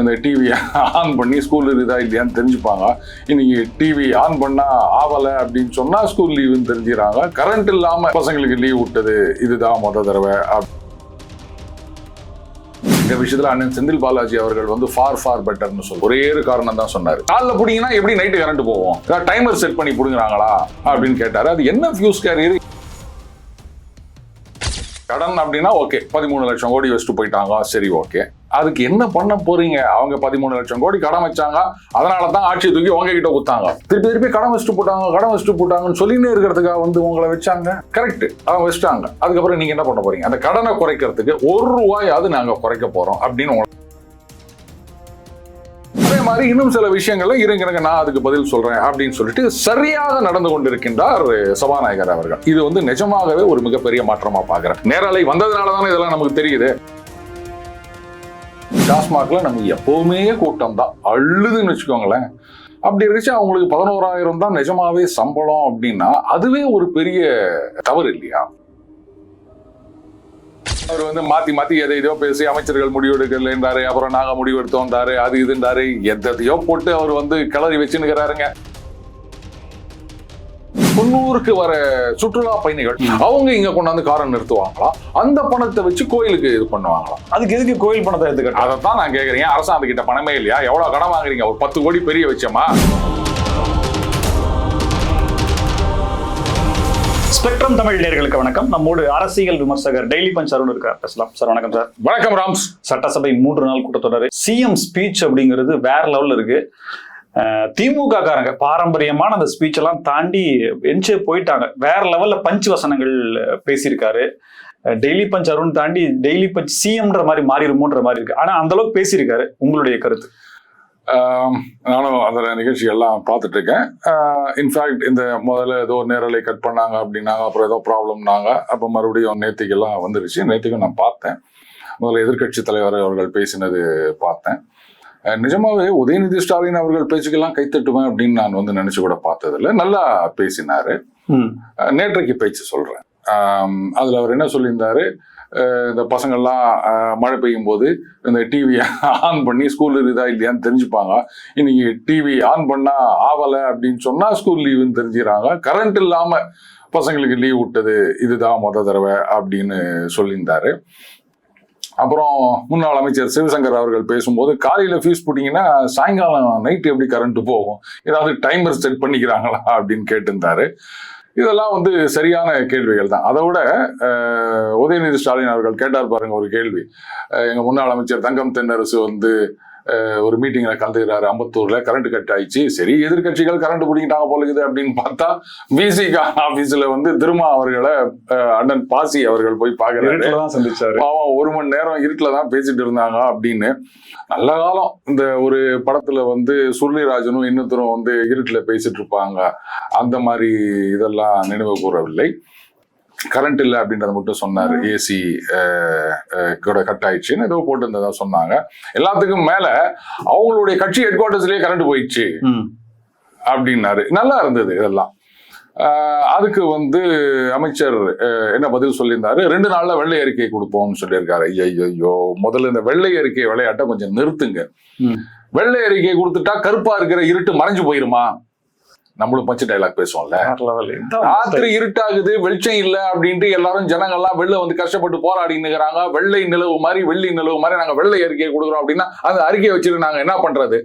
இந்த TV on பண்ணி school இருக்குதா இல்லையான்னு தெரிஞ்சுப்பாங்க. இன்னைக்கு டிவி ஆன் பண்ணா ஆவலை அப்படின்னு சொன்னா ஸ்கூல் லீவுன்னு தெரிஞ்சுக்கிறாங்க. கரண்ட் இல்லாம பசங்களுக்கு லீவ் விட்டது இதுதான் முத தடவை. இந்த விஷயத்துல அண்ணன் செந்தில் பாலாஜி அவர்கள் வந்து ஃபார் பெட்டர்னு சொல்லி ஒரே ஒரு காரணம் தான் சொன்னாரு. காலைல புடிங்கன்னா எப்படி நைட்டு கரண்ட் போவோம், டைமர் செட் பண்ணி புடுங்குறாங்களா அப்படின்னு கேட்டாரு. அது என்ன ஃபியூஸ் கேரியர்? கடன் அப்படின்னா ஓகே, 13 லட்சம் கோடி வச்சுட்டு போயிட்டாங்க, சரி ஓகே. அதுக்கு என்ன பண்ண போறீங்க? அவங்க 13 லட்சம் கோடி கடன் வச்சாங்க, அதனாலதான் ஆட்சி தூக்கி உங்ககிட்ட கொடுத்தாங்க. திருப்பி கடன் வச்சுட்டு போட்டாங்கன்னு சொல்லினே இருக்கிறதுக்காக வந்து உங்களை வச்சாங்க. கரெக்ட், அவங்க வச்சுட்டாங்க. அதுக்கப்புறம் நீங்க என்ன பண்ண போறீங்க? அந்த கடனை குறைக்கிறதுக்கு ₹1 நாங்க குறைக்க போறோம் அப்படின்னு. அதே மாதிரி இன்னும் சில விஷயங்கள்ல இருங்க நான் அதுக்கு பதில் சொல்றேன் அப்படின்னு சொல்லிட்டு சரியாக நடந்து கொண்டிருக்கின்றார் சபாநாயகர் அவர்கள். இது வந்து நிஜமாகவே ஒரு மிகப்பெரிய மாற்றமா பாக்குறேன். நேரலை வந்ததுனாலதானே இதெல்லாம் நமக்கு தெரியுது. டாஸ்மாக்ல நம்ம எப்பவுமே கூட்டம் தான் அள்ளுதுன்னு வச்சுக்கோங்களேன். அப்படி இருந்துச்சு அவங்களுக்கு 11,000 தான் நிஜமாவே சம்பளம் அப்படின்னா அதுவே ஒரு பெரிய தவறு இல்லையா? அவர் வந்து மாத்தி எதையோ பேசி அமைச்சர்கள் முடிவெடுக்கலைன்றாரு, அப்புறம் நாங்க முடிவெடுத்தோம்ன்றாரு, அது இதுன்றாரு, எதையோ போட்டு அவர் வந்து கிளறி வச்சுன்னுக்கிறாருங்க. 90க்கு வர சுற்றுலா பயணிகள் அவங்க இங்க கொண்டாந்து காரை நிறுத்துவாங்களா? அந்த பணத்தை வச்சு கோயிலுக்கு இது பண்ணுவாங்களா? அதுக்கு எதுக்கு கோயில் பணத்தை எடுத்துக்கிட்டு? அதைத்தான் நான் கேட்கறேன். அரசாங்கம் கிட்ட பணமே இல்லையா? எவ்வளவு கடன் வாங்குறீங்க? ஒரு 10 கோடி பெரிய வச்சமா? ஸ்பெக்ட்ரம் தமிழ் நேயர்களுக்கு வணக்கம். நம்மோடு அரசியல் விமர்சகர் டெய்லி பஞ்ச் அருண் இருக்கார், பேசலாம். சார் வணக்கம். சார் வணக்கம். ராம்ஸ், சட்டசபை 3 நாள் கூட்டத்தொடர். சிஎம் ஸ்பீச் அப்படிங்கிறது வேற லெவல்ல இருக்கு. திமுக காரங்க பாரம்பரியமான அந்த ஸ்பீச் எல்லாம் தாண்டி பெஞ்சே போயிட்டாங்க. வேற லெவல்ல பஞ்ச் வசனங்கள் பேசியிருக்காரு. டெய்லி பஞ்ச் அருண் தாண்டி டெய்லி பஞ்ச் சிஎம்ன்ற மாதிரி மாறிடுமோன்ற மாதிரி இருக்கு. ஆனா அந்த அளவுக்கு பேசியிருக்காரு. உங்களுடைய கருத்து? நானும் அந்த நிகழ்ச்சிகள்லாம் பார்த்துட்டு இருக்கேன். இன்ஃபேக்ட் இந்த முதல்ல ஏதோ நேரலை கட் பண்ணாங்க அப்படின்னாங்க, அப்புறம் ஏதோ ப்ராப்ளம்னாங்க, அப்போ மறுபடியும் நேற்றுக்கெல்லாம் வந்துருச்சு. நேற்றுக்கும் நான் பார்த்தேன். முதல்ல எதிர்கட்சி தலைவர் அவர்கள் பேசினது பார்த்தேன். நிஜமாவே உதயநிதி ஸ்டாலின் அவர்கள் பேச்சுக்கெல்லாம் கைத்தட்டுவேன் அப்படின்னு நான் வந்து நினைச்சு கூட பார்த்ததில்ல. நல்லா பேசினாரு. நேற்றைக்கு பேச்சு சொல்றேன். அதுல அவர் என்ன சொல்லியிருந்தாரு, இந்த பசங்கள்லாம் மழை பெய்யும் போது இந்த டிவி ஆன் பண்ணி ஸ்கூல் இருக்குதா இல்லையான்னு தெரிஞ்சுப்பாங்க. இன்னைக்கு டிவி ஆன் பண்ணா ஆவலை அப்படின்னு சொன்னா ஸ்கூல் லீவுன்னு தெரிஞ்சுக்கிறாங்க. கரண்ட் இல்லாம பசங்களுக்கு லீவ் விட்டது இதுதான் முத தடவை அப்படின்னு சொல்லியிருந்தாரு. அப்புறம் முன்னாள் அமைச்சர் சிவசங்கர் அவர்கள் பேசும்போது காலையில ஃபீஸ் போட்டீங்கன்னா சாயங்காலம் நைட்டு எப்படி கரண்ட் போகும், ஏதாவது டைமர் செட் பண்ணிக்கிறாங்களா அப்படின்னு கேட்டிருந்தாரு. இதெல்லாம் வந்து சரியான கேள்விகள் தான். அதை விட உதயநிதி ஸ்டாலின் அவர்கள் கேட்டார் பாருங்க ஒரு கேள்வி. எங்க முன்னாள் அமைச்சர் தங்கம் தென்னரசு வந்து ஒரு மீட்டிங்ல கலந்துக்கிறாரு அம்பத்தூர்ல, கரண்ட் கட் ஆயிடுச்சு. சரி, எதிர்கட்சிகள் கரண்ட் பிடிக்கிட்டாங்க போலக்குது அப்படின்னு பார்த்தா விசிக ஆபீஸ்ல வந்து திருமா அவர்களை அண்ணன் பாசி அவர்கள் போய் பாக்குறாரு. சந்திச்சாரு. அவன் 1 மணி நேரம் இருட்டுலதான் பேசிட்டு இருந்தாங்க அப்படின்னு. நல்ல காலம் இந்த ஒரு படத்துல வந்து சுருளிராஜனும் இன்னொருத்தரும் வந்து இருட்டுல பேசிட்டு இருப்பாங்க. அந்த மாதிரி இதெல்லாம் நினைவு கூறவில்லை. கரண்ட் இல்லை அப்படின்றத மட்டும் சொன்னாரு. ஏசி கூட கட் ஆயிடுச்சுன்னு ஏதோ போட்டு இருந்ததா சொன்னாங்க. எல்லாத்துக்கும் மேல அவங்களுடைய கட்சி ஹெட் குவார்டர்ஸ்லயே கரண்ட் போயிடுச்சு அப்படின்னாரு. நல்லா இருந்தது இதெல்லாம். அதுக்கு வந்து அமைச்சர் என்ன பதில் சொல்லியிருந்தாரு, 2 நாள்ல வெள்ளை அறிக்கை கொடுப்போம்னு சொல்லியிருக்காரு. ஐயோ, முதல்ல இந்த வெள்ளை அறிக்கை விளையாட்ட கொஞ்சம் நிறுத்துங்க. வெள்ளை அறிக்கை கொடுத்துட்டா கருப்பா இருக்கிற இருட்டு மறைஞ்சு போயிருமா? நம்மளும் பஞ்சு டைலாக் பேசுவோம்ல, ராத்திரி இருட்டாகுது வெளிச்சம் இல்ல அப்படின்ட்டு எல்லாரும் ஜனங்கள்லாம் வெளில வந்து கஷ்டப்பட்டு போராடினுக்கிறாங்க. வெள்ளை நிலவு மாதிரி நாங்க வெள்ளை அறிக்கையை கொடுக்குறோம் அப்படின்னா அந்த அறிக்கையை வச்சுட்டு நாங்க என்ன பண்றது?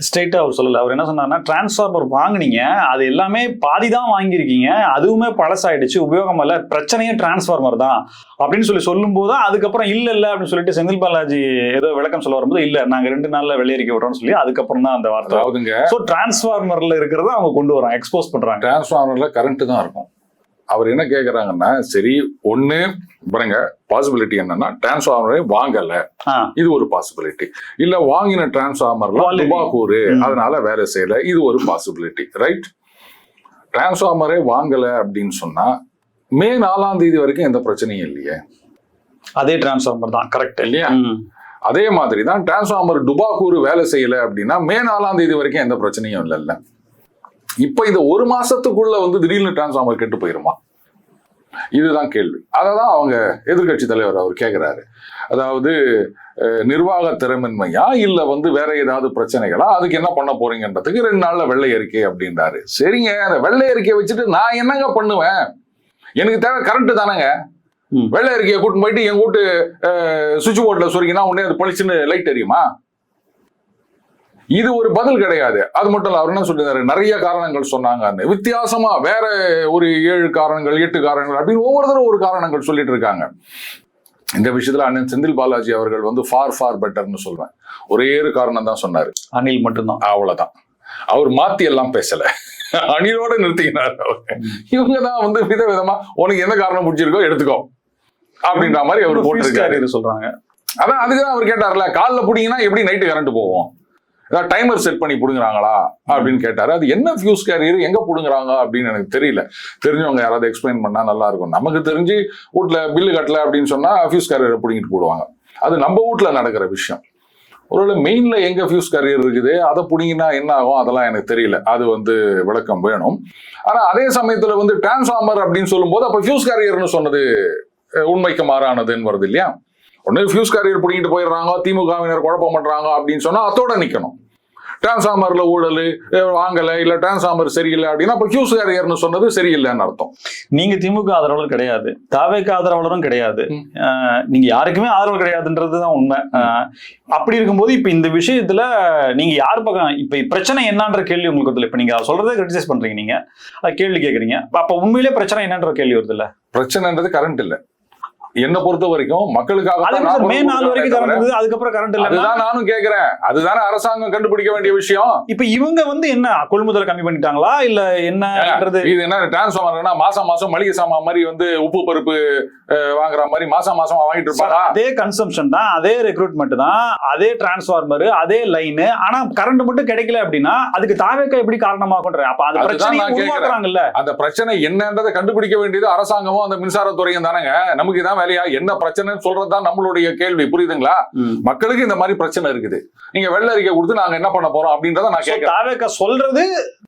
ஸ்ட்ரெயிட்டா அவர் சொல்லல. அவர் என்ன சொன்னார்னா, டிரான்ஸ்ஃபார்மர் வாங்கினீங்க, அது எல்லாமே பாதி தான் வாங்கியிருக்கீங்க, அதுவுமே பழசாயிடுச்சு, உபயோகம் இல்ல, பிரச்சனையே டிரான்ஸ்ஃபார்மர் தான் அப்படின்னு சொல்லும் போது அதுக்கப்புறம் இல்ல அப்படின்னு சொல்லிட்டு செந்தில் பாலாஜி ஏதோ விளக்கம் சொல்ல வரும்போது இல்ல நாங்க 2 நாள்ல வெள்ளை அறிக்கை விடுறோம்னு சொல்லி அதுக்கப்புறம் தான் அந்த வார்த்தை. சோ டிரான்ஸ்ஃபார்மர்ல இருக்கிறத அவங்க கொண்டு வராங்க, எக்ஸ்போஸ் பண்றாங்க. டிரான்ஸ்ஃபார்மர்ல கரண்ட் தான் இருக்கும். அவர் என்ன கேக்குறாங்கன்னா, சரி ஒண்ணு பாருங்க, பாசிபிலிட்டி என்னன்னா டிரான்ஸ்ஃபார்மரே வாங்கல, இது ஒரு பாசிபிலிட்டி. இல்ல வாங்கின டிரான்ஸ்ஃபார்மர்லாம் துபாக்கூரு அதனால வேலை செய்யல, இது ஒரு பாசிபிலிட்டி. ரைட், டிரான்ஸ்ஃபார்மரே வாங்கல அப்படின்னு சொன்னா மே 4ஆம் தேதி வரைக்கும் எந்த பிரச்சனையும் இல்லையே, அதே டிரான்ஸ்ஃபார்மர் தான். கரெக்ட் இல்லையா? அதே மாதிரி தான் டிரான்ஸ்ஃபார்மர் துபாக்கூரு வேலை செய்யல அப்படின்னா மே 4ஆம் தேதி வரைக்கும் எந்த பிரச்சனையும் இல்லைல்ல. இப்ப இந்த 1 மாசத்துக்குள்ள வந்து திடீர்னு டிரான்ஸ்ஃபார்மர் கெட்டு போயிருமா? இதுதான் கேள்வி. அதை தான் அவங்க எதிர்கட்சி தலைவர் அவர் கேட்கிறாரு. அதாவது நிர்வாக திறமின்மையா இல்ல வேற ஏதாவது பிரச்சனைகளா, அதுக்கு என்ன பண்ண போறீங்கன்றதுக்கு 2 நாள்ல வெள்ளை அறிக்கை அப்படின்றாரு. சரிங்க, அந்த வெள்ளை அறிக்கையை வச்சுட்டு நான் என்னங்க பண்ணுவேன்? எனக்கு தேவை கரண்ட் தானேங்க. வெள்ளை அறிக்கையை கூட்டு போயிட்டு என் கூட்டு சுவிட்ச் போர்ட்ல சொருகினா உடனே அது பளிச்சுன்னு லைட் எரியுமா? இது ஒரு பதில் கிடையாது. அது மட்டும் இல்ல, அவர் என்ன சொல்லியிருந்தாரு, நிறைய காரணங்கள் சொன்னாங்க, வித்தியாசமா வேற ஒரு 7 காரணங்கள் 8 காரணங்கள் அப்படின்னு ஒவ்வொருத்தரும் ஒரு காரணங்கள் சொல்லிட்டு இருக்காங்க. இந்த விஷயத்துல அண்ணன் செந்தில் பாலாஜி அவர்கள் ஃபார் பெட்டர்னு சொல்வேன். ஒரே ஒரு காரணம் தான் சொன்னாரு, அணில் மட்டும்தான். அவ்வளவுதான். அவர் மாத்தி எல்லாம் பேசல, அணிலோட நிறுத்திக்கினார். இவங்க தான் விதவிதமா உனக்கு எந்த காரணம் பிடிச்சிருக்கோ எடுத்துக்கோ அப்படின்ற மாதிரி அவர் போட்டிருக்காரு சொல்றாங்க. அதான் அதுக்குதான் அவர் கேட்டார்ல, காலைல புடிங்கன்னா எப்படி நைட்டு கரண்ட் போவோம், ஏதாவது டைமர் செட் பண்ணி புடுங்குறாங்களா அப்படின்னு கேட்டாரு. அது என்ன ஃபியூஸ் கேரியர், எங்க புடுங்குறாங்க அப்படின்னு எனக்கு தெரியல. தெரிஞ்சவங்க யாராவது எக்ஸ்பிளைன் பண்ணா நல்லா இருக்கும். நமக்கு தெரிஞ்சு வீட்டுல பில்லு கட்டல அப்படின்னு சொன்னா ஃபியூஸ் கேரியரை புடிங்கிட்டு போடுவாங்க. அது நம்ம வீட்டுல நடக்கிற விஷயம். ஒருவேளை மெயின்ல எங்க ஃபியூஸ் கேரியர் இருக்குது, அதை புடிங்கினா என்ன ஆகும், அதெல்லாம் எனக்கு தெரியல. அது விளக்கம் வேணும். ஆனா அதே சமயத்துல டிரான்ஸ்ஃபார்மர் அப்படின்னு சொல்லும் போது அப்ப ஃபியூஸ் கேரியர்னு சொன்னது உண்மைக்கு மாறானதுன்னு வருது இல்லையா? ஒன்னு ஃபியூஸ் கேரியர் பிடிங்கிட்டு போயிடுறாங்க, திமுகவினர் குழப்பம் பண்றாங்க அப்படின்னு சொன்னா அதோட நிக்கணும். டிரான்ஸ்ஃபார்மர்ல ஊழல் வாங்கல இல்ல டிரான்ஸ்ஃபார்மர் சரியில்லை அப்படின்னா அப்ப ஃபியூஸ் கேரியர்னு சொன்னது சரியில்லைன்னு அர்த்தம். நீங்க திமுக ஆதரவாளர் கிடையாது, தாவேக்கு ஆதரவாளரும் கிடையாது, நீங்க யாருக்குமே ஆதரவு கிடையாதுன்றதுதான் உண்மை. அப்படி இருக்கும்போது இப்ப இந்த விஷயத்துல நீங்க யார் பக்கம், இப்ப பிரச்சனை என்னன்ற கேள்வி உங்களுக்கு வருது. இப்ப நீங்க சொல்றதை கிரிட்டிசைஸ் பண்றீங்க, நீங்க கேள்வி கேக்குறீங்க. அப்ப உண்மையிலே பிரச்சனை என்னன்ற கேள்வி வருது இல்ல? பிரச்சனைன்றது கரண்ட் இல்ல. என்ன பொறுத்த வரைக்கும் மக்களுக்காக மே 4 வரைக்கும் கரண்ட் இருந்தது, அதுக்கப்புறம் கரண்ட் இல்ல. அதுதான் நானும் கேக்குறேன். அதுதானே அரசாங்கம் கண்டுபிடிக்க வேண்டிய விஷயம். இப்ப இவங்க என்ன கொள்முதல் கம்மி பண்ணிட்டாங்களா இல்ல என்னன்றது? இது என்ன டிரான்ஸ்ஃபார்மர்னா மாசம் மாசம் மளிகை சாமான் மாதிரி உப்பு பருப்பு வாங்குற மாதிரி மாசம் மாசம் வாங்கிட்டு இருப்பாங்க. அதே கன்சம்ஷன் தான், அதே ரெக்ரூட்மெண்ட் தான், அதே டிரான்ஸ்ஃபார்மர், அதே லைன். ஆனா கரண்ட் மட்டும் கிடைக்கல அப்படின்னா அதுக்கு தாவேக்கா எப்படி காரணமாகுன்ற? அப்ப அந்த பிரச்சனையை உருவாக்குறாங்கல்ல. அந்த பிரச்சனை என்னன்றதை கண்டுபிடிக்க வேண்டியது அரசாங்கமும் அந்த மின்சாரத்துறையும் தானங்க. நமக்கு தான் வேலையா? என்ன பிரச்சனைன்னு சொல்றதுதான் நம்மளுடைய கேள்வி. புரியுதுங்களா? மக்களுக்கு இந்த மாதிரி பிரச்சனை இருக்குது, நீங்க வெள்ளை அறிக்கை கொடுத்து நாங்க என்ன பண்ண போறோம் அப்படின்றத நான் கேட்கிறேன். தாவேக்கா சொல்றது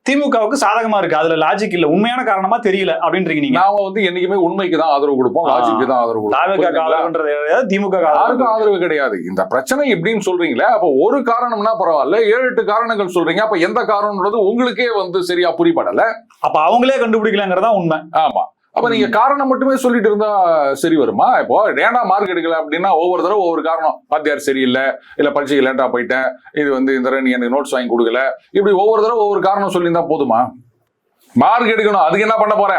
திமுகவுக்கு சாதகமா இருக்கு, அதுல லாஜிக் இல்ல, உண்மையான காரணமா தெரியல அப்படின்றீங்க நீங்க. நாம என்னைக்குமே உண்மைக்கு தான் ஆதரவு கொடுப்போம், லாஜிக்கு தான் ஆதரவு கொடுப்போம். தாவேக்கா ஆதரவுன்றது திமுக யாருக்கும் ஆதரவு கிடையாது. இந்த பிரச்சனை எப்படின்னு சொல்றீங்களே, அப்ப ஒரு காரணம்னா பரவாயில்ல, 7-8 காரணங்கள் சொல்றீங்க. அப்ப எந்த காரணம்ன்றது உங்களுக்கே சரியா புரிபடல. அப்ப அவங்களே கண்டுபிடிக்கலங்கிறதா உண்மை. ஆமா. அப்ப நீங்க காரணம் மட்டுமே சொல்லிட்டு இருந்தா சரி வருமா? இப்போ ஏன்டா மார்க் எடுக்கல அப்படின்னா ஒவ்வொரு தடவை ஒவ்வொரு காரணம், வாத்தியார் சரியில்லை, இல்ல பரீட்சைக்கு லேட்டா போயிட்டேன், இது இந்த தடவை நீ எனக்கு நோட்ஸ் வாங்கி கொடுக்கல, இப்படி ஒவ்வொரு தடவை ஒவ்வொரு காரணம் சொல்லியிருந்தா போதுமா? மார்க் எடுக்கணும், அதுக்கு என்ன பண்ண போற?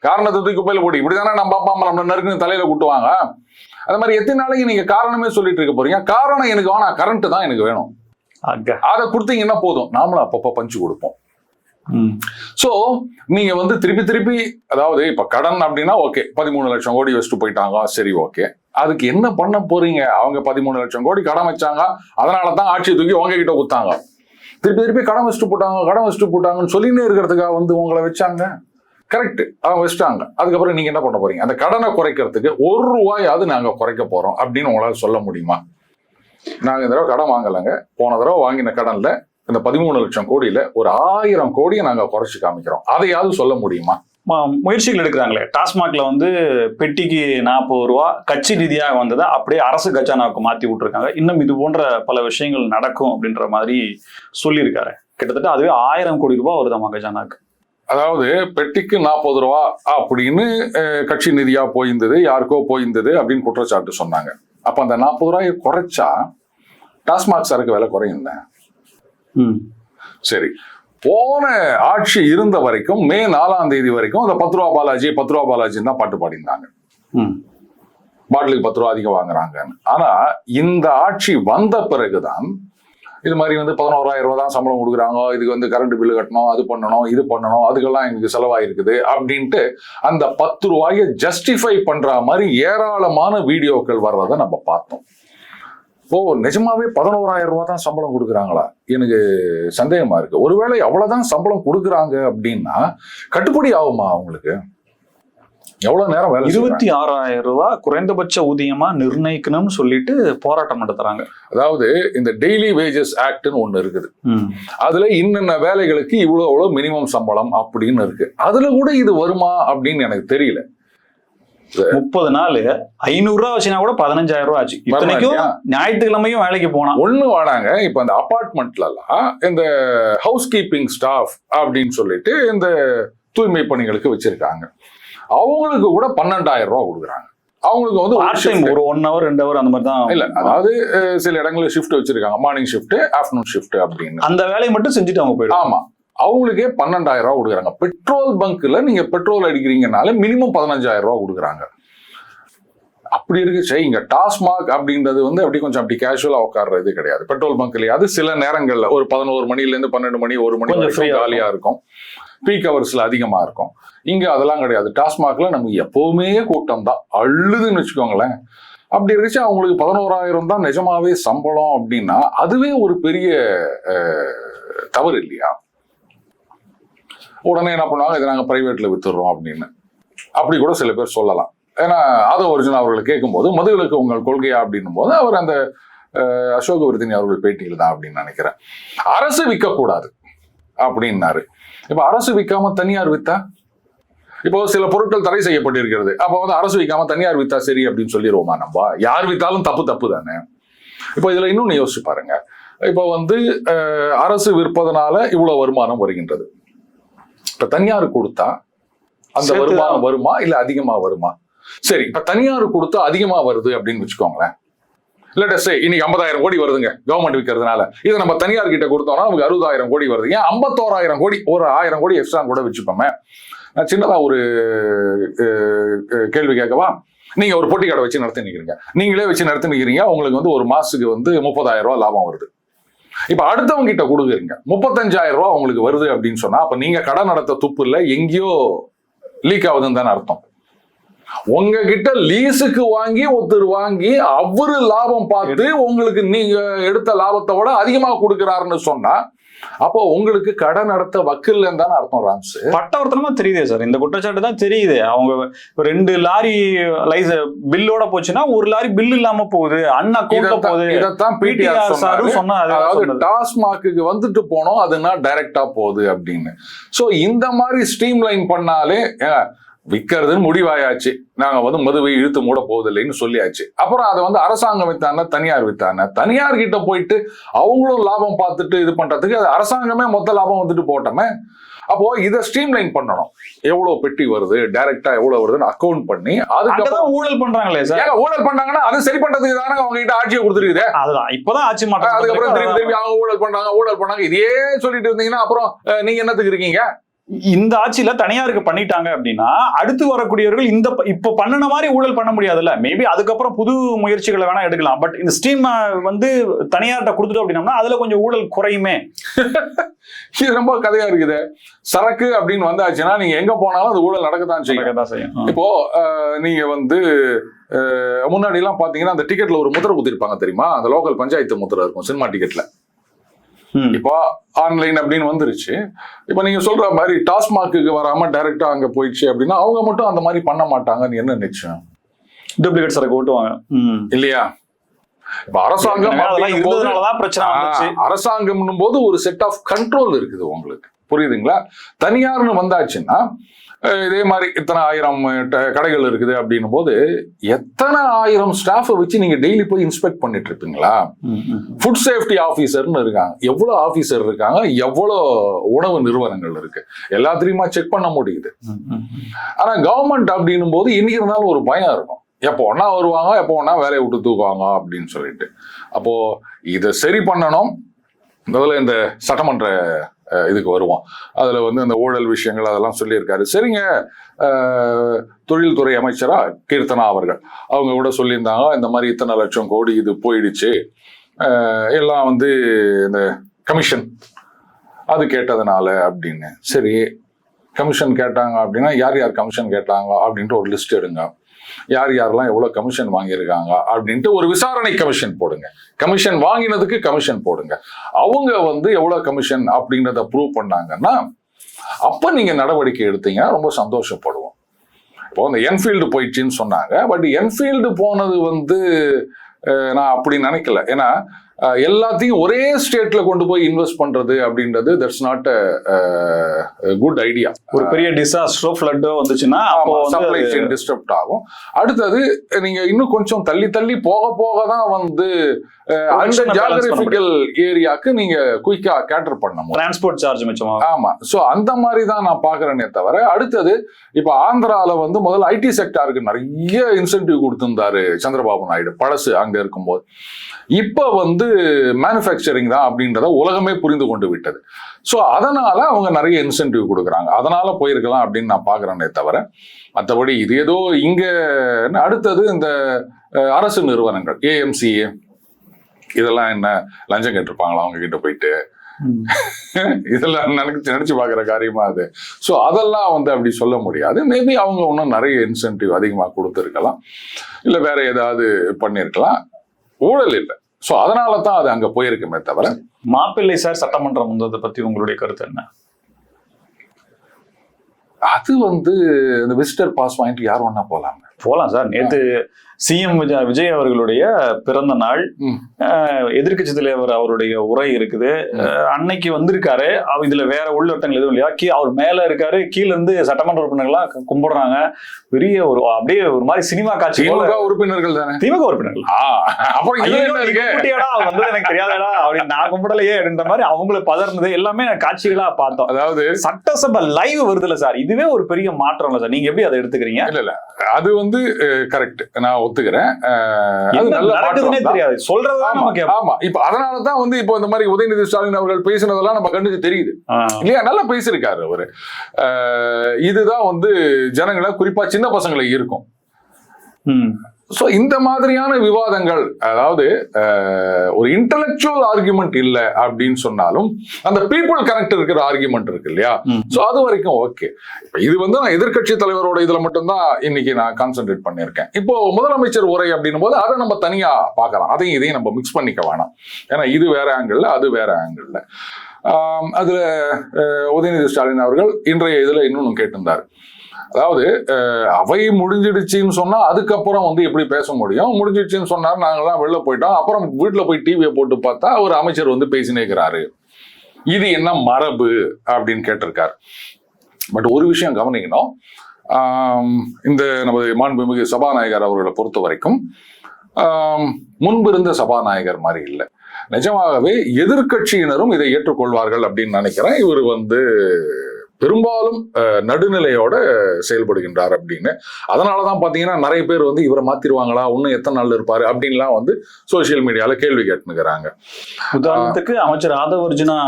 காரணத்தை தூக்கி குப்பையில போட்டு இப்படிதானே நம்ம அப்பா அம்மா நம்ம நறுக்குன்னு தலையில கூட்டுவாங்க. அது மாதிரி எத்தனை நாளைக்கு நீங்க காரணமே சொல்லிட்டு இருக்க போறீங்க? காரணம் எனக்கு வேணாம், கரண்ட் தான் எனக்கு வேணும், அதை கொடுத்தீங்கன்னா போதும், நாமளும் அப்பப்ப பஞ்சு கொடுப்போம். சோ நீங்க திருப்பி அதாவது இப்ப கடன் அப்படின்னா ஓகே, 13 லட்சம் கோடி வச்சுட்டு போயிட்டாங்க, சரி ஓகே. அதுக்கு என்ன பண்ண போறீங்க? அவங்க 13 லட்சம் கோடி கடன் வச்சாங்க, அதனாலதான் ஆட்சி தூக்கி உங்ககிட்ட கொடுத்தாங்க. திருப்பி கடன் வச்சுட்டு போட்டாங்கன்னு சொல்லினே இருக்கிறதுக்காக உங்களை வச்சாங்க. கரெக்ட், அவங்க வச்சுட்டாங்க. அதுக்கப்புறம் நீங்க என்ன பண்ண போறீங்க? அந்த கடனை குறைக்கிறதுக்கு 1 ரூபாயாவது நாங்க குறைக்க போறோம் அப்படின்னு உங்களால சொல்ல முடியுமா? நாங்க இந்த தடவை கடன் வாங்கலைங்க, போன தடவை வாங்கின கடன்ல இந்த 13 லட்சம் கோடியில ஒரு 1000 கோடியை நாங்க குறைச்சு காமிக்கிறோம், அதையாவது சொல்ல முடியுமா? முயற்சிகள் எடுக்கிறாங்களே. டாஸ்மாக்ல பெட்டிக்கு 40 ரூபா கட்சி ரீதியாக வந்ததை அப்படியே அரசு கஜானாவுக்கு மாத்தி விட்டுருக்காங்க. இன்னும் இது போன்ற பல விஷயங்கள் நடக்கும் அப்படின்ற மாதிரி சொல்லியிருக்காரு. கிட்டத்தட்ட அதுவே 1000 கோடி ரூபாய் வருதாமா கஜானாக்கு. அதாவது பெட்டிக்கு 40 ரூபா அப்படின்னு கட்சி நிதியா போயிருந்தது, யாருக்கோ போயிருந்தது அப்படின்னு குற்றச்சாட்டு சொன்னாங்க. அப்ப அந்த 40 ரூபாயை குறைச்சா டாஸ்மாக் சரக்கு விலை குறையும். சரி, போன ஆட்சி இருந்த வரைக்கும் மே 4ஆம் தேதி வரைக்கும் அந்த 10 ரூபா பாலாஜின்னு தான் பாட்டு பாடினாங்க. பாட்டிலுக்கு 10 ரூபா அதிகம் வாங்குறாங்கன்னு. ஆனா இந்த ஆட்சி வந்த பிறகுதான் இது மாதிரி 11,000 ரூபா தான் சம்பளம் கொடுக்குறாங்க, இதுக்கு கரண்ட் பில்லு கட்டணும், அது பண்ணணும், இது பண்ணணும், அதுக்கெல்லாம் எங்களுக்கு செலவாயிருக்குது அப்படின்ட்டு அந்த 10 ரூபாயை ஜஸ்டிஃபை பண்ற மாதிரி ஏராளமான வீடியோக்கள் வர்றதை நம்ம பார்த்தோம். ஓ, நிஜமாவே 11,000 ரூபா தான் சம்பளம் கொடுக்குறாங்களா? எனக்கு சந்தேகமா இருக்கு. ஒருவேளை அவ்வளவுதான் சம்பளம் கொடுக்குறாங்க அப்படின்னா கட்டுப்படி ஆகுமா அவங்களுக்கு? எவ்வளவு நேரம் வேலை? 26,000 ரூபாய் குறைந்தபட்ச ஊதியமா நிர்ணயிக்கணும்னு சொல்லிட்டு போராட்டம் நடத்துறாங்க. அதாவது இந்த டெய்லி வேஜஸ் ஆக்ட்னு ஒண்ணு இருக்குது, அதுல இன்னென்ன வேலைகளுக்கு இவ்வளவு மினிமம் சம்பளம் அப்படின்னு இருக்கு. அதுல கூட இது வருமா அப்படின்னு எனக்கு தெரியல. 30 நாள் 500 ரூபா வச்சுனா கூட 15,000 ரூபா ஆச்சு. இத்தனைக்கும் ஞாயிற்றுக்கிழமையும் வேலைக்கு போனா ஒண்ணு வாடாங்க. இப்ப அந்த அபார்ட்மெண்ட்ல எல்லாம் இந்த ஹவுஸ் கீப்பிங் ஸ்டாஃப் அப்படின்னு சொல்லிட்டு இந்த தூய்மை பணிகளுக்கு வச்சிருக்காங்க. அவங்களுக்கு கூட 12,000 ரூபா கொடுக்குறாங்க. அவங்களுக்கு வந்து ஒரு 1 hour 2 hour அந்த மாதிரி தான் இல்ல, அதாவது சில இடங்கள்ல ஷிஃப்ட் வச்சிருக்காங்க, மார்னிங் ஷிஃப்ட், ஆஃப்டர்நூன் ஷிஃப்ட் அப்படின்னு. அந்த வேலையை மட்டும் செஞ்சுட்டு அவங்க போயிடும். ஆமா, அவங்களுக்கே 12,000 ரூபா கொடுக்குறாங்க. பெட்ரோல் பங்க்ல நீங்க பெட்ரோல் அடிக்கிறீங்கனால மினிமம் 15,000 ரூபா கொடுக்குறாங்க. அப்படி இருக்கு. இங்க டாஸ்மாக் அப்படின்றது வந்து அப்படி கொஞ்சம் அப்படி கேஷுவலா உட்கார்றது கிடையாது. பெட்ரோல் பங்க்லயே அது சில நேரங்கள்ல ஒரு 11 மணில இருந்து 12 மணி 1 மணி வரைக்கும் காலியா இருக்கும். பீக் ஹவர்ஸ்ல அதிகமா இருக்கும். இங்க அதெல்லாம் கிடையாது. டாஸ்மாக்ல நமக்கு எப்பவுமே கூட்டம் தான், அள்ளுதுன்னு வச்சுக்கோங்களேன். அப்படி இருந்துச்சு. அவங்களுக்கு 11,000 தான் நிஜமாவே சம்பளம் அப்படின்னா அதுவே ஒரு பெரிய தவறு இல்லையா? உடனே என்ன பண்ணுவாங்க, இதை நாங்க பிரைவேட்ல வித்துடுறோம் அப்படின்னு அப்படி கூட சில பேர் சொல்லலாம். ஏன்னா அதை ஒரிஜினல் அவர்களை கேட்கும்போது மதுவிலக்கு உங்கள் கொள்கையா அப்படின்னும் போது அவர் அந்த அசோகவர்தினி அவர்கள் பேட்டியில் தான் அப்படின்னு நினைக்கிறேன். அரசு விற்கக்கூடாது அப்படின்னாரு. இப்ப அரசு விற்காம தனியார் வித்தா, இப்போ சில பொருட்கள் தடை செய்யப்பட்டிருக்கிறது, அப்ப வந்து அரசு விற்காம தனியார் வித்தா சரி அப்படின்னு சொல்லிடுவோமா? நம்ம யார் வித்தாலும் தப்பு தானே. இப்போ இதுல இன்னொன்னு யோசிச்சு பாருங்க. இப்போ வந்து அரசு விற்பதனால இவ்வளவு வருமானம் வருகின்றது. இப்ப தனியார் கொடுத்தா அந்த வருமானம் வருமா இல்ல அதிகமா வருமா? சரி, இப்ப தனியார் கொடுத்தா அதிகமா வருது அப்படின்னு வச்சுக்கோங்களேன். இன்னைக்கு 50,000 கோடி வருதுங்க கவர்மெண்ட் விற்கிறதுனால. இதை நம்ம தனியார் கிட்ட கொடுத்தோம்னா நமக்கு 60,000 கோடி வருது. ஏன் 51,000 கோடி, ஒரு 1000 கோடி எக்ஸ்ட்ரா கூட வச்சுப்போமே. நான் சின்னதா ஒரு கேள்வி கேட்கவா? நீங்க ஒரு பொட்டி கடை வச்சு நடத்தி நிக்கிறீங்க, நீங்களே வச்சு நடத்தி நிக்கிறீங்க. உங்களுக்கு வந்து ஒரு மாசத்துக்கு வந்து 30,000 ரூபாய் லாபம் வருது. இப்ப அடுத்தவங்க கிட்ட கொடுக்குறீங்க, 35,000 ரூபாய் உங்களுக்கு வருது அப்படின்னு சொன்னா அப்ப நீங்க கடை நடத்த துப்பு இல்ல, எங்கேயோ லீக் ஆகுதுன்னு தானே அர்த்தம். உங்ககிட்ட லீஸுக்கு வாங்கி ஒருத்தர் வாங்கி அவரு லாபம் பார்த்து உங்களுக்கு நீங்க எடுத்த லாபத்தை விட அதிகமா கொடுக்கிறாருன்னு சொன்னா அப்போ உங்களுக்கு கடை நடத்த வக்கில்லைன்னு தானே அர்த்தம். ராம்ஸ் பட்டவர்த்தனமா தெரியுதே சார், இந்த குற்றச்சாட்டு தான் தெரியுது. அவங்க 2 லாரி பில்லோட போச்சுன்னா 1 லாரி பில் இல்லாம போகுது, அன்அக்கவுண்ட்ல போகுது. இதைத்தான் பிடிஆர் சொன்னாரு. அதாவது டாஸ்மாக்கு வந்துட்டு போனோம், அதுனா டைரக்டா போகுது அப்படின்னு. சோ இந்த மாதிரி ஸ்ட்ரீம் லைன் பண்ணாலே விற்கிறதுன்னு முடிவாயாச்சு, நாங்க வந்து மதுவை இழுத்து மூட போவதில்லைன்னு சொல்லியாச்சு. அப்புறம் அதை வந்து அரசாங்கம் வித்தான தனியார் வித்தான, தனியார் கிட்ட போயிட்டு அவங்களும் லாபம் பார்த்துட்டு இது பண்றதுக்கு அது அரசாங்கமே மொத்த லாபம் வந்துட்டு போட்டோமே. அப்போ இதை ஸ்ட்ரீம் லைன் பண்ணணும். எவ்வளவு பெட்டி வருது, டைரக்டா எவ்வளவு வருதுன்னு அக்கௌண்ட் பண்ணி அதுக்கப்புறம் ஊழல் பண்றாங்களே சார். ஊழல் பண்ணாங்கன்னா அதை சரி பண்றதுக்கு தானே அவங்க கிட்ட ஆட்சியை கொடுத்துருக்குது. அதுதான் இப்பதான் ஆட்சி மாற்றம். அதுக்கப்புறம் திரும்பி அவங்க ஊழல் பண்றாங்க இதே சொல்லிட்டு இருந்தீங்கன்னா அப்புறம் நீங்க என்னத்துக்கு இருக்கீங்க? இந்த ஆட்சியில தனியாருக்கு பண்ணிட்டாங்க அப்படின்னா அடுத்து வரக்கூடியவர்கள் இப்ப பண்ணின மாதிரி ஊழல் பண்ண முடியாதுல்ல. மேபி அதுக்கப்புறம் புது முயற்சிகளை வேணா எடுக்கலாம். பட் இந்த ஸ்ட்ரீம் வந்து தனியார்கிட்ட கொடுத்துட்டோம் அப்படின்னா அதுல கொஞ்சம் ஊழல் குறையுமே. இது ரொம்ப கதையா இருக்குது. சரக்கு அப்படின்னு வந்தாச்சுன்னா நீங்க எங்க போனாலும் அது ஊழல் நடக்கத்தான் செய்யும். இப்போ நீங்க வந்து முன்னாடி எல்லாம் பாத்தீங்கன்னா அந்த டிக்கெட்ல ஒரு முத்திரை குத்திருப்பாங்க தெரியுமா? அந்த லோக்கல் பஞ்சாயத்து முத்திரை இருக்கும் சினிமா டிக்கெட்ல. இப்போ ஆன்லைன் அப்படின்னு வந்துருச்சு. இப்ப நீங்க சொல்ற மாதிரி டாஸ்மாக்கு வராம டைரக்டா அங்க போயிடுச்சு அப்படின்னா அவங்க மட்டும் அந்த மாதிரி பண்ண மாட்டாங்கன்னு என்ன நிச்சயம்? டூப்ளிகேட் சரக்கு ஓட்டுவாங்க இல்லையா? இப்ப அரசாங்கம் போது ஒரு செட் ஆஃப் கண்ட்ரோல் இருக்குது உங்களுக்கு, புரியுதுங்களா? தனியார்னு வந்தாச்சுன்னா இதே மாதிரி இத்தனை 1000 கடைகள் இருக்குது அப்படின்னும் போது எத்தனை 1000 ஸ்டாஃபை வச்சு நீங்க டெய்லி போய் இன்ஸ்பெக்ட் பண்ணிட்டு இருப்பீங்களா? ஃபுட் சேஃப்டி ஆபீசர்னு இருக்காங்க, எவ்வளவு ஆபீசர் இருக்காங்க, எவ்வளவு உணவு நிறுவனங்கள் இருக்கு, எல்லாத்திலையுமா செக் பண்ண முடியுது. ஆனா கவர்மெண்ட் அப்படின்னும் போது இன்னைக்கு இருந்தாலும் ஒரு பயம் இருக்கும், எப்போ ஒன்னா வருவாங்க, எப்போ ஒன்னா வேலையை விட்டு தூக்குவாங்க அப்படின்னு சொல்லிட்டு. அப்போ இதை சரி பண்ணணும். முதல்ல இந்த சட்டமன்ற இதுக்கு வருவோம். அதுல வந்து அந்த ஊழல் விஷயங்கள் அதெல்லாம் சொல்லியிருக்காரு. சரிங்க, தொழில்துறை அமைச்சரா கீர்த்தனா அவர்கள் அவங்க கூட சொல்லியிருந்தாங்க, இந்த மாதிரி இத்தனை லட்சம் கோடி இது போயிடுச்சு, எல்லாம் வந்து இந்த கமிஷன் அது கேட்டதுனால அப்படின்னு. சரி, கமிஷன் கேட்டாங்க அப்படின்னா யார் யார் கமிஷன் கேட்டாங்க அப்படின்ட்டு ஒரு லிஸ்ட் எடுங்க. யார் யாரெல்லாம் எவ்வளவு கமிஷன் வாங்கியிருக்காங்க அப்படின்ட்டு ஒரு விசாரணை கமிஷன் போடுங்க. கமிஷன் வாங்கினதுக்கு கமிஷன் போடுங்க. அவங்க வந்து எவ்வளவு கமிஷன் அப்படின்றத ப்ரூவ் பண்ணாங்கன்னா அப்ப நீங்க நடவடிக்கை எடுத்தீங்கன்னா ரொம்ப சந்தோஷப்படுவோம். இப்போ இந்த என்ஃபீல்டு போயிடுச்சுன்னு சொன்னாங்க. பட் என்ஃபீல்டு போனது வந்து நான் அப்படி நினைக்கல. ஏன்னா எல்லாத்தையும் ஒரே ஸ்டேட்ல கொண்டு போய் இன்வெஸ்ட் பண்றது அப்படின்றது தட்ஸ் நாட் குட் ஐடியா. ஒரு பெரிய டிசாஸ்டரோ ஃப்ளட்டோ வந்துச்சுன்னா சப்ளை செயின் டிஸ்டர்ப்ட் ஆகும். அடுத்தது நீங்க இன்னும் கொஞ்சம் தள்ளி தள்ளி போக போக தான் வந்து அந்த ஜியோகிராபிக்கல் ஏரியாக்கு நீங்க குயிக்கா கேட்டர் பண்ணணும், டிரான்ஸ்போர்ட் சார்ஜ் மிச்சமாகும். ஆமா. சோ அந்த மாதிரி தான் நான் பாக்குறேனே தவிர, அடுத்தது இப்ப ஆந்திரால வந்து முதல்ல ஐடி செக்டாருக்கு நிறைய இன்சென்டிவ் கொடுத்திருந்தாரு சந்திரபாபு நாயுடு பழசு அங்க இருக்கும்போது. இப்ப வந்து மேனுஃபேக்சரிங் தான் அப்படின்றத உலகமே புரிந்து கொண்டு விட்டது. ஸோ அதனால அவங்க நிறைய இன்சென்டிவ் கொடுக்குறாங்க, அதனால போயிருக்கலாம் அப்படின்னு நான் பாக்குறேனே தவிர, மற்றபடி இது ஏதோ இங்க. அடுத்தது இந்த அரசு நிறுவனங்கள் ஏஎம்சிஏ இதெல்லாம் என்ன லஞ்சம் கேட்டிருப்பாங்களா அவங்க கிட்ட போயிட்டு? இதெல்லாம் நினைச்சு பாக்குற காரியமா அது. ஸோ அதெல்லாம் வந்து அப்படி சொல்ல முடியாது. மேபி அவங்க இன்னும் நிறைய இன்சென்டிவ் அதிகமா கொடுத்துருக்கலாம், இல்ல வேற ஏதாவது பண்ணிருக்கலாம். ஊழல் இல்லை. ஸோ அதனால தான் அது அங்க போயிருக்குமே தவிர. மாப்பிள்ளை சார் சட்டமன்றம் வந்ததை பத்தி உங்களுடைய கருத்து என்ன? அது வந்து இந்த விசிட்டர் பாஸ் வாங்கிட்டு யார் வேணா போலாம் சார். நேத்து சிஎம் விஜய் அவர்களுடைய பிறந்த நாள், எதிர்கட்சி தலைவர் அவருடைய உரை இருக்குது, அன்னைக்கு வந்திருக்காரு. இதுல வேற உள்ளர்த்தங்கள் எதுவும் இல்லையா? அவர் மேல இருக்காரு, கீழ இருந்து சட்டமன்ற உறுப்பினர்களா கும்பிடுறாங்க. பெரிய ஒரு அப்படியே ஒரு மாதிரி சினிமா காட்சி. உறுப்பினர்கள் தானே, திமுக உறுப்பினர்கள். வந்து எனக்கு தெரியாதடா அப்படின்னு நான் கும்பிடலையே அப்படின்ற மாதிரி அவங்களை பதர்ந்தது எல்லாமே காட்சிகளா பார்த்தோம். அதாவது சட்டசபை லைவ் வருதுல்ல சார், இதுவே ஒரு பெரிய மாற்றம் இல்ல சார்? நீங்க எப்படி அதை எடுத்துக்கிறீங்க? இல்ல அது வந்து கரெக்ட், நான் ஒத்துக்கிறேன். தெரியாது சொல்றதுதான் நமக்கு. ஆமா, இப்ப அதனாலதான் வந்து இப்போ இந்த மாதிரி உதயநிதி ஸ்டாலின் அவர்கள் பேசினதெல்லாம் நம்ம கண்ணுக்கு தெரியுது இல்லையா? நல்லா பேசியிருக்காரு அவரு. இதுதான் வந்து ஜனங்களை, குறிப்பா சின்ன பசங்களை இருக்கும். சோ இந்த மாதிரியான விவாதங்கள், அதாவது ஒரு இன்டலெக்சுவல் ஆர்குமெண்ட் இல்ல அப்படின்னு சொன்னாலும் அந்த பீப்புள் கனெக்ட் இருக்கிற ஆர்குமெண்ட் இருக்கு இல்லையா? சோ அது வரைக்கும் ஓகே. இப்ப இது வந்து நான் எதிர்கட்சி தலைவரோட இதுல மட்டும்தான் இன்னைக்கு நான் கான்சென்ட்ரேட் பண்ணியிருக்கேன். இப்போ முதலமைச்சர் உரை அப்படின்னும் போது அதை நம்ம தனியா பார்க்கலாம், அதையும் இதையும் நம்ம மிக்ஸ் பண்ணிக்க வேணாம். ஏன்னா இது வேற ஆங்கிள், அது வேற ஆங்கிள். அதுல உதயநிதி ஸ்டாலின் அவர்கள் இன்றைய இதுல இன்னொன்னு கேட்டிருந்தார். அதாவது அவை முடிஞ்சிடுச்சுன்னு சொன்னா அதுக்கப்புறம் வந்து எப்படி பேச முடியும்? முடிஞ்சிடுச்சுன்னு சொன்னார், நாங்கெல்லாம் வெளில போயிட்டோம், அப்புறம் வீட்டுல போய் டிவியை போட்டு பார்த்தா ஒரு அமைச்சர் வந்து பேசினேக்கிறாரு, இது என்ன மரபு அப்படின்னு கேட்டிருக்காரு. பட் ஒரு விஷயம் கவனிக்கணும், இந்த நமது மாண்புமிகு சபாநாயகர் அவர்களை பொறுத்த வரைக்கும் முன்பு இருந்த சபாநாயகர் மாதிரி இல்லை. நிஜமாகவே எதிர்கட்சியினரும் இதை ஏற்றுக்கொள்வார்கள் அப்படின்னு நினைக்கிறேன். இவர் வந்து பெரும்பாலும் நடுநிலையோட செயல்படுகின்றார் அப்படின்னு. அதனாலதான் பாத்தீங்கன்னா நிறைய பேர் வந்து இவரை மாத்திருவாங்களா, இன்னும் எத்தனை நாள் இருப்பாரு அப்படின்லாம் வந்து சோசியல் மீடியால கேள்வி கேட்டுக்கிறாங்க. உதாரணத்துக்கு அமைச்சர் ஆதவர்ஜுனா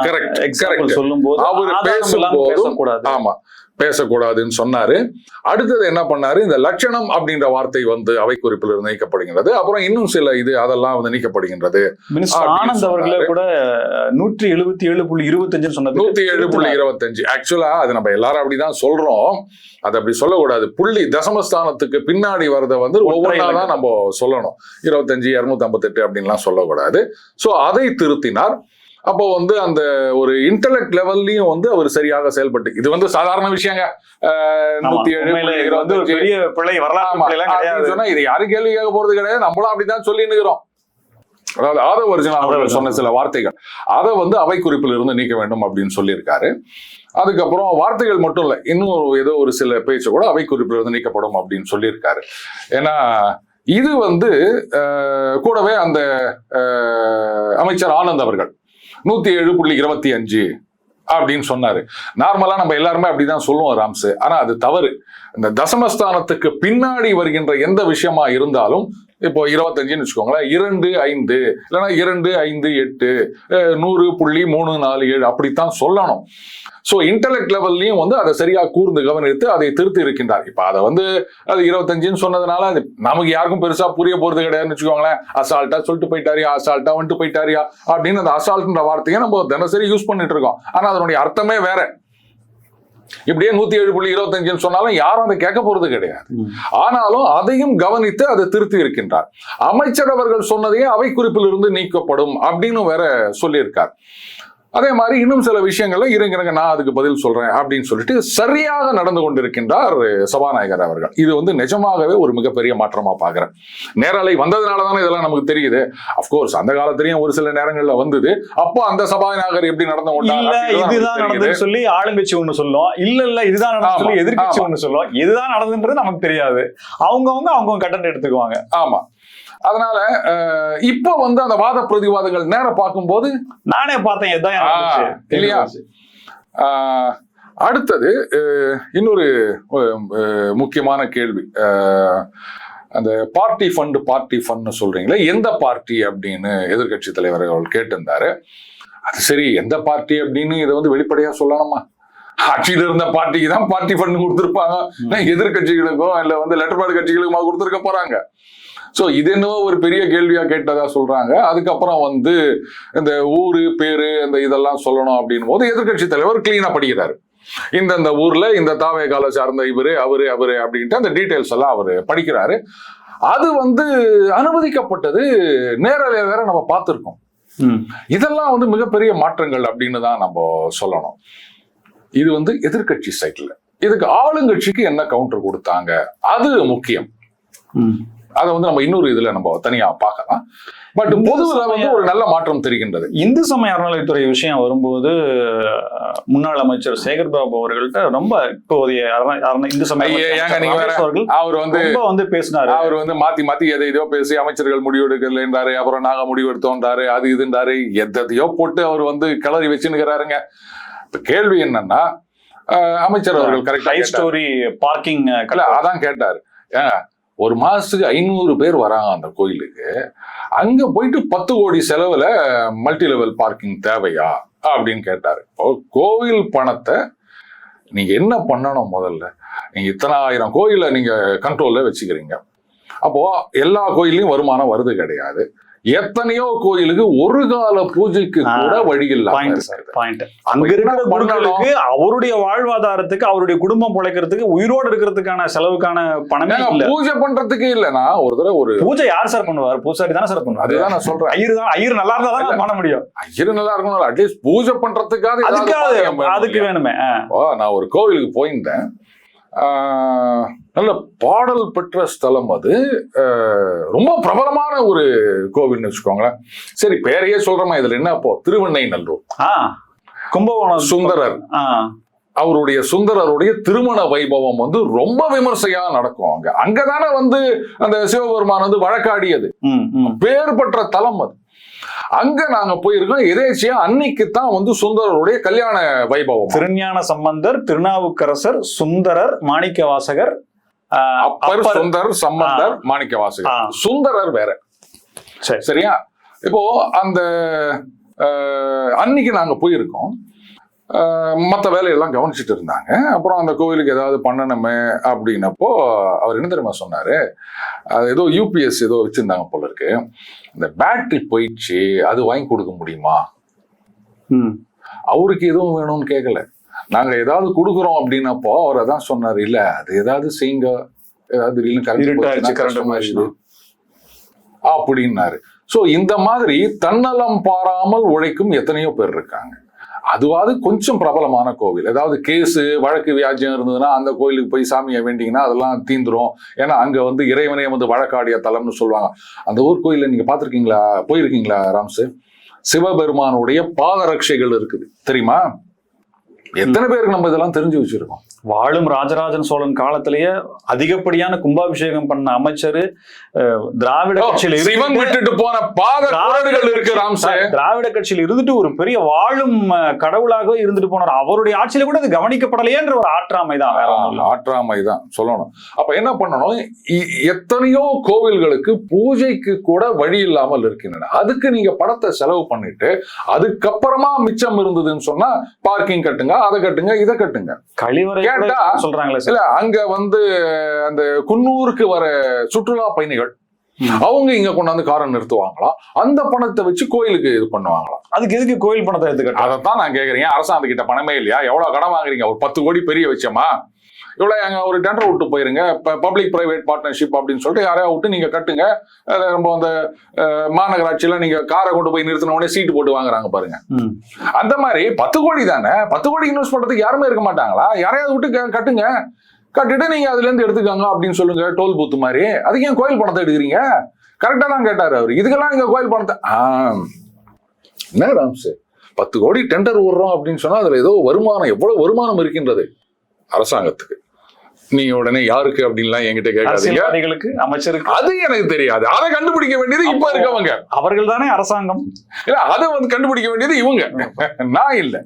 சொல்லும் போது அவர் பேசக்கூடாது, ஆமா பேசக்கூடாதுன்னு சொன்னாரு. அடுத்தது என்ன பண்ணாரு, இந்த லட்சணம் அப்படின்ற வார்த்தை வந்து அவை குறிப்பில் இருந்து நீக்கப்படுகின்றது. அப்புறம் இன்னும் சில இது அதெல்லாம் வந்து நீக்கப்படுகின்றது. ஆனந்த் அவர்களே கூட 177.25 சொன்னது 107.25. ஆக்சுவலா அது நம்ம எல்லாரும் அப்படிதான் சொல்றோம், அது அப்படி சொல்லக்கூடாது. புள்ளி தசமஸ்தானத்துக்கு பின்னாடி வரத வந்து ஒவ்வொன்றாதான் நம்ம சொல்லணும். 25, 258 அப்படின்லாம் சொல்லக்கூடாது. சோ அதை திருத்தினார். அப்போ வந்து அந்த ஒரு இன்டலெக்ட் லெவல்லையும் வந்து அவர் சரியாக செயல்பட்டு, இது வந்து சாதாரண விஷயங்க. 107 சொன்னா இது யாரும் கேள்வி கேட்க போறது கிடையாது, நம்மளும் அப்படிதான் சொல்லினுக்கிறோம். அதாவது ஆதவர்ஜுனா அவர்கள் சொன்ன சில வார்த்தைகள் அதை வந்து அவை குறிப்பில் இருந்து நீக்க வேண்டும் அப்படின்னு சொல்லியிருக்காரு. அதுக்கப்புறம் வார்த்தைகள் மட்டும் இல்ல, இன்னும் ஏதோ ஒரு சில பேச்சு கூட அவை குறிப்பில் இருந்து நீக்கப்படும் அப்படின்னு சொல்லியிருக்காரு. ஏன்னா இது வந்து கூடவே அந்த அமைச்சர் ஆனந்த் அவர்கள் 107.25 அப்படின்னு சொன்னாரு. நார்மலா நம்ம எல்லாருமே அப்படிதான் சொல்லுவோம் ராம்ஸ், ஆனா அது தவறு. இந்த தசமஸ்தானத்துக்கு பின்னாடி வருகின்ற எந்த விஷயமா இருந்தாலும், இப்போ 25ன்னு வச்சுக்கோங்களேன், 2.5 இல்லைன்னா 2.58 100.347 அப்படித்தான் சொல்லணும். சோ இன்டலெக்ட் லெவல்லையும் வந்து அதை சரியா கூர்ந்து கவனித்து அதை திருத்தி இருக்கின்றார். இப்ப அதை வந்து அது 25ன்னு சொன்னதுனால அது நமக்கு யாருக்கும் பெருசா புரிய போறது கிடையாதுன்னு வச்சுக்கோங்களேன். அசால்ட்டா சொல்லிட்டு போயிட்டாரியா, அசால்ட்டா வந்துட்டு போயிட்டாரியா அப்படின்னு அந்த அசால்ட்ன்ற வார்த்தையை நம்ம தினசரி யூஸ் பண்ணிட்டு இருக்கோம். ஆனா அதனுடைய அர்த்தமே வேற. இப்படியே 107.25 சொன்னாலும் யாரும் அதை கேட்க போறது கிடையாது. ஆனாலும் அதையும் கவனித்து அதை திருத்தி இருக்கின்றார். அமைச்சர் அவர்கள் சொன்னதையே அவை குறிப்பில் இருந்து நீக்கப்படும் அப்படின்னு வேற சொல்லியிருக்கார். அதே மாதிரி இன்னும் சில விஷயங்கள்ல இருங்க நான் அதுக்கு பதில் சொல்றேன் அப்படின்னு சொல்லிட்டு சரியாக நடந்து கொண்டிருக்கின்றார் சபாநாயகர் அவர்கள். இது வந்து நிஜமாகவே ஒரு மிகப்பெரிய மாற்றமா பாக்குறேன். நேரலை வந்ததுனாலதானே இதெல்லாம் நமக்கு தெரியுது. அப்கோர்ஸ் அந்த காலத்திலயும் ஒரு சில நேரங்கள்ல வந்தது. அப்போ அந்த சபாநாயகர் எப்படி நடந்து இதுதான் நடந்ததுன்னு சொல்லி ஆளுங்கட்சி ஒண்ணு சொல்லும், இல்ல இதுதான் நடந்து சொல்லி எதிர்கட்சி ஒண்ணு சொல்லும். இதுதான் நடந்ததுன்றது நமக்கு தெரியாது. அவங்க கண்டென்ட் எடுத்துக்குவாங்க. ஆமா. அதனால இப்ப வந்து அந்த வாத பிரதிவாதங்கள் நேரம் பார்க்கும்போது நானே பார்த்தேன் இல்லையா. அடுத்தது இன்னொரு முக்கியமான கேள்வி, அந்த பார்ட்டி ஃபண்ட் சொல்றீங்களே, எந்த பார்ட்டி அப்படின்னு எதிர்கட்சி தலைவர் அவர்கள் கேட்டிருந்தாரு. அது சரி, எந்த பார்ட்டி அப்படின்னு இதை வந்து வெளிப்படையா சொல்லணுமா? ஆட்சியில் இருந்த பார்ட்டிக்கு தான் பார்ட்டி ஃபண்ட் கொடுத்துருப்பாங்க, எதிர்கட்சிகளுக்கோ இல்ல வந்து லெட்டர்பேட் கட்சிகளுக்குமா கொடுத்துருக்க போறாங்க. ஸோ இது என்னவோ ஒரு பெரிய கேள்வியா கேட்டதா சொல்றாங்க. அதுக்கப்புறம் வந்து இந்த ஊரு பேரு இந்த இதெல்லாம் சொல்லணும் அப்படின் போது எதிர்கட்சி தலைவர் கிளீனா படிக்கிறாரு. இந்த ஊர்ல இந்த தாவே கால சார்ந்த அவரு அப்படின்ட்டு அந்த டீட்டெயில்ஸ் எல்லாம் அவரு படிக்கிறாரு. அது வந்து அனுமதிக்கப்பட்டது நேரலையா வேற நம்ம பார்த்திருக்கோம். இதெல்லாம் வந்து மிகப்பெரிய மாற்றங்கள் அப்படின்னு தான் நம்ம சொல்லணும். இது வந்து எதிர்கட்சி சைட்ல. இதுக்கு ஆளுங்கட்சிக்கு என்ன கவுண்டர் கொடுத்தாங்க அது முக்கியம். அதை வந்து நம்ம இன்னொரு இதுல நம்ம தனியா பார்க்கலாம். பட் பொதுவில் வந்து ஒரு நல்ல மாற்றம் தெரிகின்றது. இந்து சமய அறநிலைத்துறை விஷயம் வரும்போது முன்னாள் அமைச்சர் சேகர் பாபு அவர்கள்ட்ட ரொம்ப இப்போதைய இந்து சமய அவர் வந்து பேசினாரு. அவர் வந்து மாத்தி எதையோ பேசி அமைச்சர்கள் முடிவு எடுக்கலன்றாரு, அப்புறம் நாங்க முடிவு எடுத்தோன்றாரு, அது இதுன்றாரு, எதையோ போட்டு அவர் வந்து கிளறி வச்சுன்னுக்கிறாருங்க. இப்ப கேள்வி என்னன்னா, அமைச்சர் அவர்கள் கரெக்டா ஸ்டோரி பார்க்கிங் அதான் கேட்டாரு. ஒரு மாசத்துக்கு 500 பேர் வராங்க அந்த கோயிலுக்கு, அங்க போயிட்டு 10 கோடி செலவுல மல்டி லெவல் பார்க்கிங் தேவையா அப்படின்னு கேட்டாரு. கோவில் பணத்தை நீங்க என்ன பண்ணணும்? முதல்ல நீங்க இத்தனை ஆயிரம் கோயிலை நீங்க கண்ட்ரோல்ல வச்சுக்கிறீங்க. அப்போ எல்லா கோயிலையும் வருமானம் வருது கிடையாது. எத்தனையோ கோயிலுக்கு ஒரு கால பூஜைக்கு கூட வழி இல்லாம அங்க இருக்கிற அவருடைய வாழ்வாதாரத்துக்கு, அவருடைய குடும்பம் பிழைக்கிறதுக்கு, உயிரோடு இருக்கிறதுக்கான செலவுக்கான பணமே இல்ல. பூஜை பண்றதுக்கு இல்லனா ஒரு தடவை ஒரு பூஜை யார் சார் பண்ணுவார்? பூசாரி தானே சார் பண்ணுவார். அதுதான் நான் சொல்றேன். ஐயர் நல்லா இருந்தா தான் பண்ண முடியும். ஐயர் நல்லா இருக்கணும், அட்லீஸ்ட் பூஜை பண்றதுக்காக அதுக்கு வேணுமே. நான் ஒரு கோவிலுக்கு போயிருந்தேன். நல்ல பாடல் பெற்ற ஸ்தலம். அது ரொம்ப பிரபலமான ஒரு கோவில்னு வச்சுக்கோங்களேன். சரி, பேரையே சொல்றோமா, இதுல என்ன அப்போ திருவெண்ணைநல்லூர் கும்பகோணம் சுந்தரர், அவருடைய சுந்தரருடைய திருமண வைபவம் வந்து ரொம்ப விமர்சையா நடக்கும். அங்கதானே வந்து அந்த சிவபெருமான் வந்து வழக்காடியது, பேர் பெற்ற தலம் அது. அங்க நாங்க போயிருக்கோம். எதேச்சியா அன்னைக்குத்தான் வந்து சுந்தரருடைய கல்யாண வைபவம். திருஞான சம்பந்தர், திருநாவுக்கரசர், சுந்தரர், மாணிக்க வாசகர், அப்பர், சுந்தர், சம்பந்தர், மாணிக்க வாசகர். சுந்தரர் வேற, சரியா? இப்போ அந்த அன்னைக்கு நாங்க போயிருக்கோம். மற்ற வேலையெல்லாம் கவனிச்சுட்டு இருந்தாங்க. அப்புறம் அந்த கோவிலுக்கு ஏதாவது பண்ணணுமே அப்படின்னப்போ அவர் என்ன தெரியுமா சொன்னாரு, அது ஏதோ யூபிஎஸ் ஏதோ வச்சிருந்தாங்க போல இருக்கு, இந்த பேட்டரி போயிடுச்சு, அது வாங்கி கொடுக்க முடியுமா? அவருக்கு எதுவும் வேணும்னு கேட்கல, நாங்க ஏதாவது கொடுக்குறோம் அப்படின்னப்போ அவர் அதான் சொன்னாரு, இல்ல அது ஏதாவது செய்யுங்க, ஏதாவது அப்படின்னாரு. சோ இந்த மாதிரி தன்னலம் பாராமல் உழைக்கும் எத்தனையோ பேர் இருக்காங்க. அதுவாது கொஞ்சம் பிரபலமான கோவில், ஏதாவது கேஸு வழக்கு வியாஜ்யம் இருந்ததுன்னா அந்த கோயிலுக்கு போய் சாமியை வேண்டிங்கன்னா அதெல்லாம் தீந்துரும். ஏன்னா அங்க வந்து இறைவனே வந்து வழக்காடிய தலம்னு சொல்லுவாங்க. அந்த ஊர் கோயில நீங்க பாத்திருக்கீங்களா, போயிருக்கீங்களா ராம்சு? சிவபெருமானுடைய பாதரட்சைகள் இருக்குது தெரியுமா? எத்தனை பேருக்கு நம்ம இதெல்லாம் தெரிஞ்சு வச்சிருக்கோம்? வாழும் ராஜராஜன் சோழன் காலத்திலேயே அதிகப்படியான கும்பாபிஷேகம் பண்ண அமைச்சர் திராவிட கட்சியில விட்டுட்டு போன பாதங்கள் இருக்கு. திராவிட கட்சியில் இருந்துட்டு ஒரு பெரிய வாழும் கடவுளாக இருந்துட்டு போனார். அவருடைய ஆட்சியில கூட அது கவனிக்கப்படலையேன்ற ஒரு ஆற்றாமை தான், ஆற்றாமை தான் சொல்லணும். அப்ப என்ன பண்ணணும், எத்தனையோ கோவில்களுக்கு பூஜைக்கு கூட வழி இல்லாமல் இருக்கின்றன. அதுக்கு நீங்க பணத்தை செலவு பண்ணிட்டு அதுக்கப்புறமா மிச்சம் இருந்ததுன்னு சொன்னா பார்க்கிங் கட்டுங்க, அதை கட்டுங்க, இதை கட்டுங்க. கழிவறை சொல்றாங்களே இல்ல, அங்க வந்து அந்த குன்னூருக்கு வர சுற்றுலா பயணிகள் அவங்க இங்க கொண்டாந்து காரை நிறுத்துவாங்களாம். அந்த பணத்தை வச்சு கோயிலுக்கு இது பண்ணுவாங்களாம். அதுக்கு எதுக்கு கோயில் பணத்தை எடுத்துக்கிட்டு? அதைத்தான் நான் கேக்குறேன். அரசாங்கம் கிட்ட பணமே இல்லையா? எவ்வளவு கடன் வாங்குறீங்க? ஒரு 10 கோடி பெரிய விஷயமா? இவ்வளவு அங்க ஒரு டெண்டர் விட்டு போயிருங்க, பப்ளிக் பிரைவேட் பார்ட்னர்ஷிப் அப்படின்னு சொல்லிட்டு யாரையா விட்டு நீங்க கட்டுங்க. நம்ம அந்த மாநகராட்சியில நீங்க காரை கொண்டு போய் நிறுத்தின உடனே சீட்டு போட்டு வாங்குறாங்க பாருங்க. அந்த மாதிரி 10 கோடி தானே, 10 கோடி இன்வெஸ்ட் பண்றதுக்கு யாருமே இருக்க மாட்டாங்களா? யாரையாவது விட்டு கட்டுங்க, கட்டிட்டு நீங்க அதுல இருந்து எடுத்துக்காங்க அப்படின்னு சொல்லுங்க. டோல் பூத்து மாதிரி. அதுக்கு ஏன் கோயில் பணத்தை எடுக்கிறீங்க? கரெக்டா தான் கேட்டாரு அவரு. இதுக்கெல்லாம் நீங்க கோயில் பணத்தை என்ன ராம்ஸ் 10 கோடி டெண்டர் விடுறோம் அப்படின்னு சொன்னா அதுல ஏதோ வருமானம், எவ்வளவு வருமானம் இருக்கின்றது அரசாங்கத்துக்கு. நீங்க உடனே யாருக்கு அப்படின்லாம் என்கிட்ட கேட்காதீங்க. அமைச்சருக்கு அது எனக்கு தெரியாது. அதை கண்டுபிடிக்க வேண்டியது இப்ப இருக்கவங்க. அவர்கள் தானே அரசாங்கம். இல்ல, அதை வந்து கண்டுபிடிக்க வேண்டியது இவங்க, நான் இல்ல.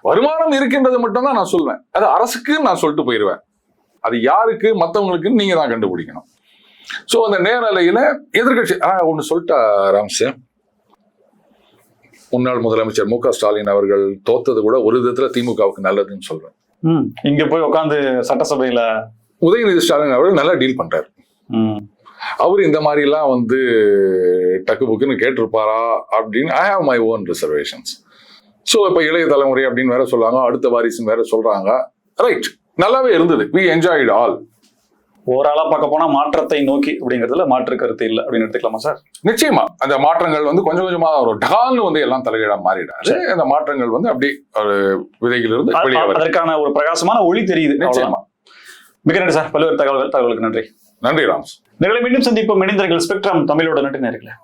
வருமானம் இருக்கின்றது மட்டும் தான் நான் சொல்வேன். அது அரசுக்கு நான் சொல்லிட்டு போயிருவேன். அது யாருக்கு, மற்றவங்களுக்கு நீங்க தான் கண்டுபிடிக்கணும். சோ அந்த நேரலையில எதிர்கட்சி ஒண்ணு சொல்லிட்டா ராம்ஸ், முன்னாள் முதலமைச்சர் மு.க. ஸ்டாலின் அவர்கள் தோத்தது கூட ஒரு விதத்துல திமுகவுக்கு நல்லதுன்னு சொல்றேன். இங்க போய் உட்காந்து சட்டசபையில உதயநிதி ஸ்டாலின் அவர்கள் நல்லா டீல் பண்றாரு. அவர் இந்த மாதிரி எல்லாம் வந்து டக்கு புக்குன்னு கேட்டிருப்பாரா அப்படின்னு I have my own reservations. So இப்ப இளைய தலைமுறை அப்படின்னு வேற சொல்றாங்க, அடுத்த வாரிசுன்னு வேற சொல்றாங்க. ரைட், நல்லாவே இருந்தது. we enjoyed all. ஓவராலா பார்க்க போனா மாற்றத்தை நோக்கி அப்படிங்கிறதுல மாற்று கருத்து இல்லை அப்படின்னு எடுத்துக்கலாமா சார்? நிச்சயமா அந்த மாற்றங்கள் வந்து கொஞ்சம் கொஞ்சமா ஒரு டகால்னு வந்து எல்லாம் தலைகீழா மாறிடாது. அந்த மாற்றங்கள் வந்து அப்படி ஒரு விதையில் இருந்து அதற்கான ஒரு பிரகாசமான ஒளி தெரியுது. நிச்சயமா. மிக நன்றி சார். பல்வேறு தகவல்களுக்கு நன்றி. நன்றி ராம்ஸ். மீண்டும் சந்திப்போம். இணைந்தீர்கள் ஸ்பெக்ட்ரம் தமிழோட நன்றி நேயர்களே.